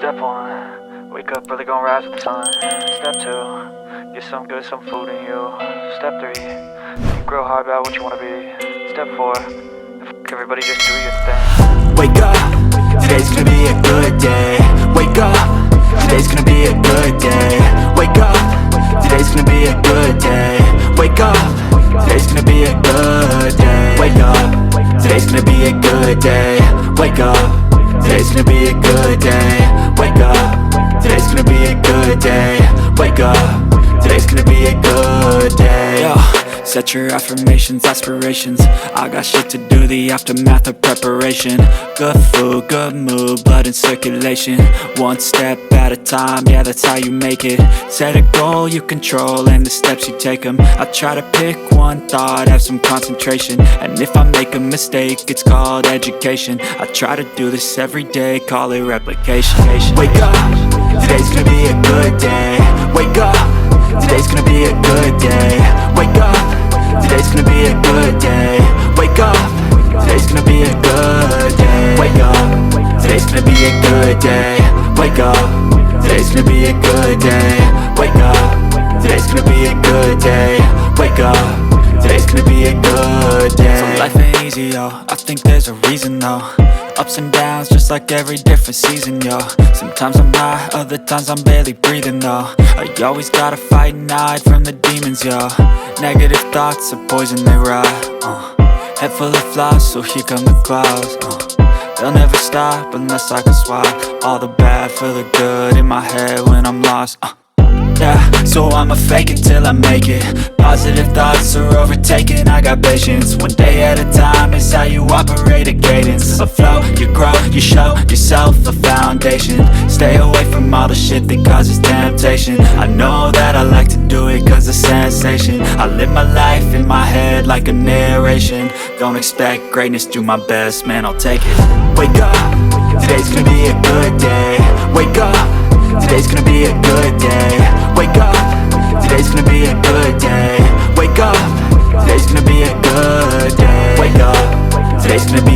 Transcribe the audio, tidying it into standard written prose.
Step 1, wake up early, gon' rise with the sun. Step 2, get some good, some food in you. Step 3, think real hard about what you wanna be. Step 4, everybody just do your thing. Wake up, today's gonna be a good day. Wake up, today's gonna be a good day. Wake up, today's gonna be a good day. Wake up, today's gonna be a good day. Wake up, today's gonna be a good day. Wake up, today's gonna be a good day. Wake up, today's gonna be a good day. Wake up, today's gonna be a good day. Yo, set your affirmations, aspirations. I got shit to do, the aftermath of preparation. Good food, good mood, blood in circulation. One step at a time, yeah, that's how you make it. Set a goal you control and the steps you take them. I try to pick one thought, have some concentration. And if I make a mistake, it's called education. I try to do this every day, call it replication. Wake up, today's gonna be a good day. Wake up, today's gonna be a good day. Wake up, today's gonna be a good day. Wake up, today's gonna be a good day. Wake up, today's gonna be a good day. Wake up, today's gonna be a good day. Wake up, today's gonna be a good day. Wake up, today's gonna be a good day. So life ain't easy, yo, I think there's a reason though. Ups and downs, just like every different season, yo. Sometimes I'm high, other times I'm barely breathing, though. I always gotta fight and hide from the demons, yo. Negative thoughts are poison, they rot. Head full of flies, so here come the clouds. They'll never stop unless I can swap all the bad for the good in my head when I'm lost. Yeah, so I'ma fake it till I make it. Positive thoughts are overtaken, I got patience. One day at a time is how you operate a cadence. A flow, you grow, you show yourself a foundation. Stay away from all the shit that causes temptation. I know that I like to do it cause it's sensation. I live my life in my head like a narration. Don't expect greatness, do my best, man, I'll take it. Wake up, today's gonna be a good day. Wake up, today's gonna be a good day. Wake up, today's gonna be a good day. Wake up, today's gonna be a good day. Wake up, today's gonna be